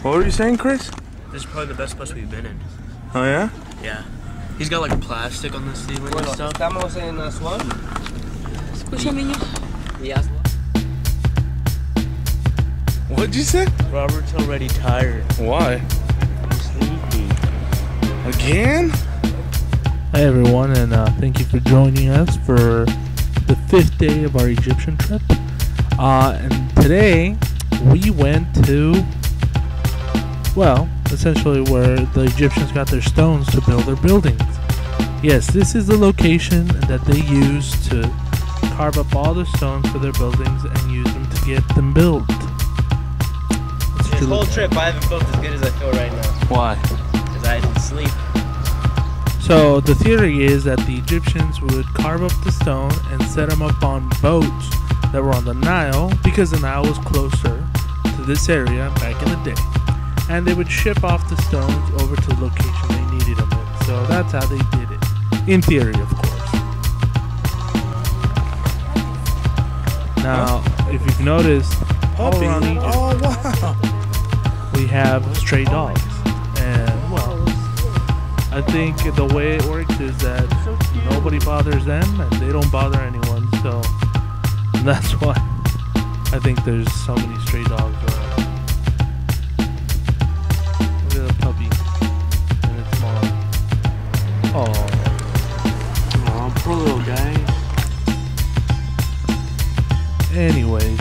What were you saying, Chris? This is probably the best bus we've been in. Oh yeah? Yeah. He's got like a plastic on the ceiling and stuff. Estamos en Aswan. Escucha, niño. Yes. What'd you say? Robert's already tired. Why? He's sleepy. Again? Hi everyone, and thank you for joining us for the 5th day of our Egyptian trip. And today we went to, well, essentially where the Egyptians got their stones to build their buildings. Yes, this is the location that they used to carve up all the stones for their buildings and use them to get them built. This whole trip I haven't felt as good as I feel right now. Why? Because I didn't sleep. So the theory is that the Egyptians would carve up the stone and set them up on boats that were on the Nile, because the Nile was closer to this area back in the day. And they would ship off the stones over to the location they needed them in. So that's how they did it. In theory, of course. Now, if you've noticed, all around Egypt, wow. we have stray dogs. And, well, I think the way it works is that nobody bothers them and they don't bother anyone. So that's why I think there's so many stray dogs around. Look at the puppy and its mom. Oh, Poor little guy. anyways,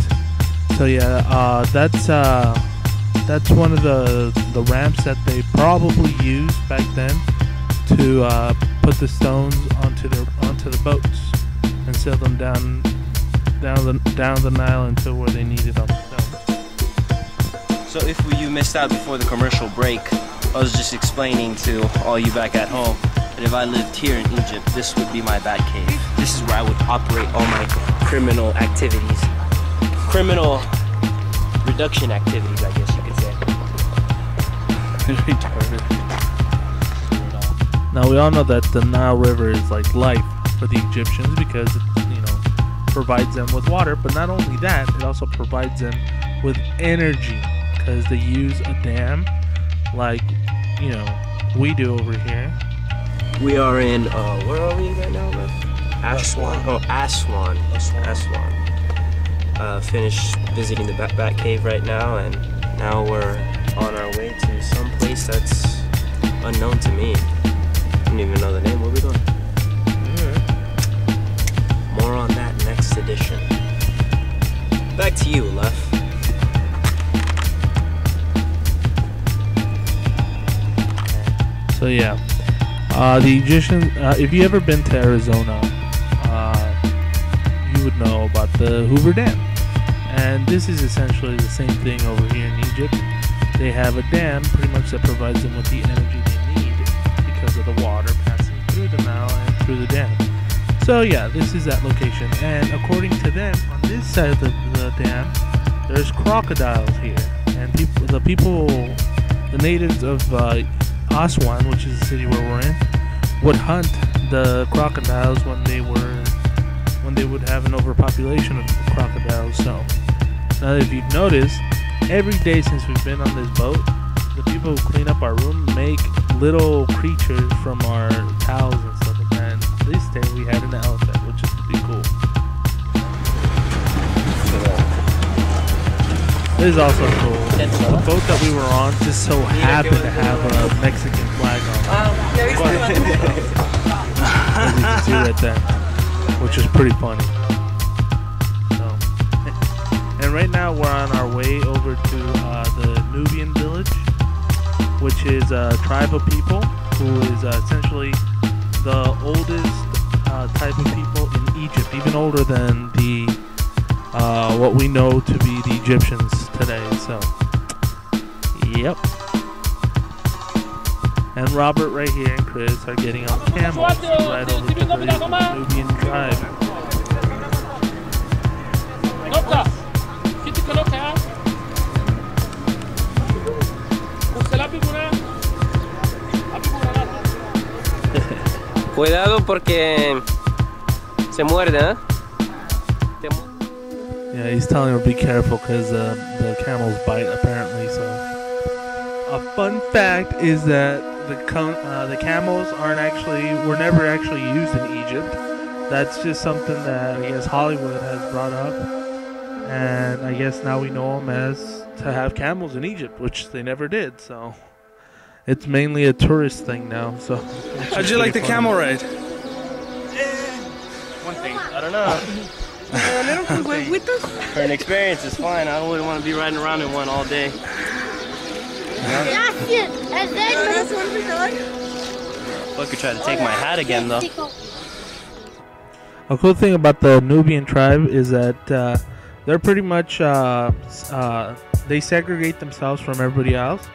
so yeah, that's one of the ramps that they probably used back then to put the stones onto the boats and sail them down the Nile until where they needed them. So if you missed out before the commercial break, I was just explaining to all you back at home that if I lived here in Egypt, this would be my bat cave. This is where I would operate all my criminal activities. Criminal reduction activities, I guess you could say. Now we all know that the Nile River is like life for the Egyptians because it, provides them with water, but not only that, it also provides them with energy because they use a dam like, we do over here. We are in, where are we right now, man? Aswan. Oh, Aswan. Aswan. Finished visiting the Bat Cave right now, and now we're on our way to some place that's unknown to me. I don't even know the name. Where are we going? More on that next edition. Back to you, Lef. So yeah, the Egyptian. If you ever been to Arizona, you would know about the Hoover Dam, and this is essentially the same thing over here in Egypt. They have a dam, pretty much, that provides them with the energy they need because of the water passing through the Nile and through the dam. So yeah, this is that location, and according to them, on this side of the dam, there's crocodiles here, and the natives of Aswan, which is the city where we're in, would hunt the crocodiles when they would have an overpopulation of crocodiles. So now, if you've noticed, every day since we've been on this boat, the people who clean up our room make little creatures from our towels and stuff. And this day we had an elephant, which is pretty cool. This is also cool. The boat that we were on just so happened to have a Mexican flag on it. As you can see right there, which is pretty funny. So, and right now we're on our way over to the Nubian village, which is a tribe of people who is essentially the oldest type of people in Egypt, even older than the what we know to be the Egyptians today. So, yep. And Robert right here and Chris are getting on camels right over to the Nubian tribe. Cuidado porque se muerde, ¿eh? Yeah, he's telling her be careful because the camels bite apparently. So A fun fact is that the camels were never actually used in Egypt. That's just something that I guess Hollywood has brought up, and I guess now we know them as to have camels in Egypt, which they never did. So it's mainly a tourist thing now. So How'd you like the camel ride? One thing, I don't know. For an experience, it's fine. I don't really want to be riding around in one all day. Fucker tried to take my hat again, though. A cool thing about the Nubian tribe is that they're pretty much they segregate themselves from everybody else,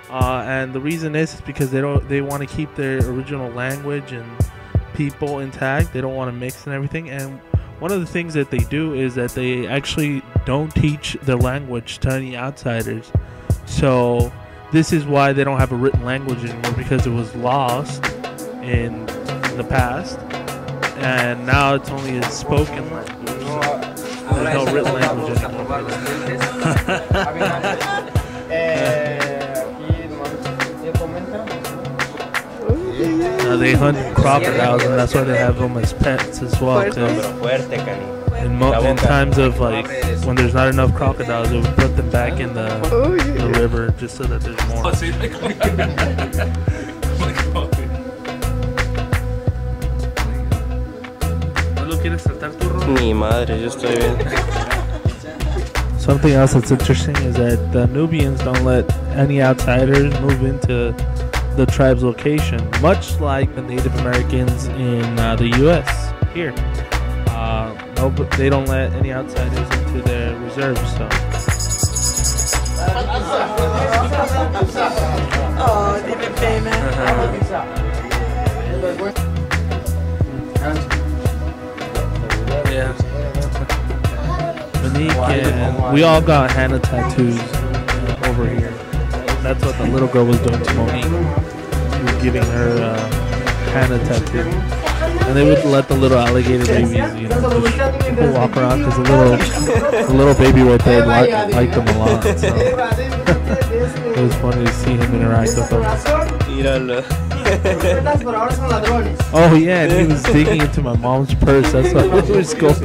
and the reason is because they want to keep their original language and people intact. They don't want to mix and everything. And one of the things that they do is that they actually don't teach their language to any outsiders. So this is why they don't have a written language anymore, because it was lost in the past, and now it's only a spoken language. So there's no written language anymore. They hunt crocodiles, and that's why they have them as pets as well. In times of like when there's not enough crocodiles, they would put them back in the river just so that there's more. Mi madre, yo estoy bien. Something else that's interesting is that the Nubians don't let any outsiders move into the tribe's location, much like the Native Americans in the U.S. here. No, but they don't let any outsiders into their reserves. So. Oh, didn't pay, man. Yeah. Monique and we all got henna tattoos over here. That's what the little girl was doing to Monique. She was giving her henna tattoo. And they would let the little alligator babies, you know, just walk around, because the little baby right there liked them a lot. So. It was funny to see him interact with them. Oh yeah, and he was digging into my mom's purse. That's what I was going.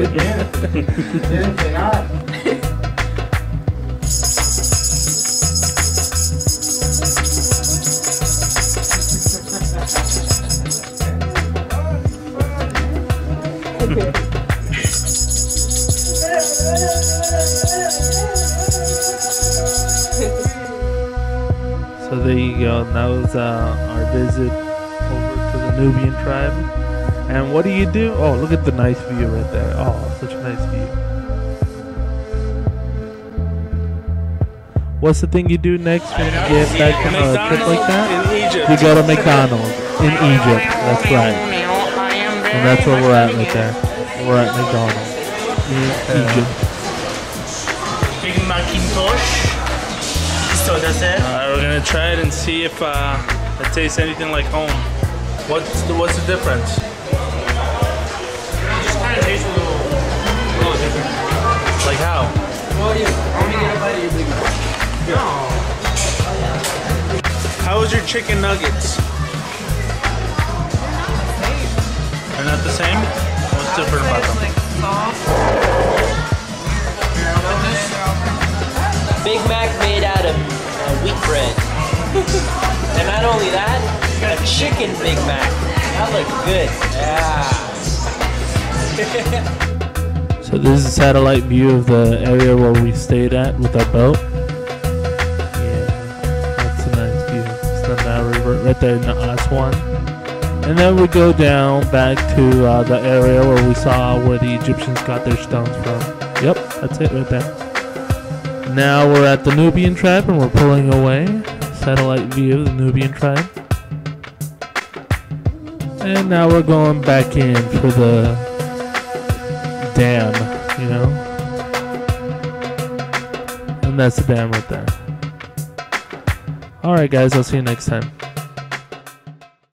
So there you go. That was our visit over to the Nubian tribe. And what do you do? Oh, look at the nice view right there. Oh, such a nice view. What's the thing you do next when you get back from a trip like that? In Egypt. You go to McDonald's in Egypt. That's right. And that's where we're at right there. We're at McDonald's in Egypt. Big Macintosh. So that's it. We're gonna try it and see if it tastes anything like home. What's the difference? Just kind of tastes a little different. Like how? How was your chicken nuggets? They're not the same? What's different about them? Big Mac made out of wheat bread. And not only that, a chicken Big Mac. That looks good. Yeah. So this is a satellite view of the area where we stayed at with our boat. Yeah, that's a nice view. It's the Nile River right there in the Aswan. And then we go down back to the area where we saw where the Egyptians got their stones from. Yep, that's it right there. Now we're at the Nubian tribe and we're pulling away. Satellite view of the Nubian tribe. And now we're going back in for the dam, you know? And that's the dam right there. Alright guys, I'll see you next time.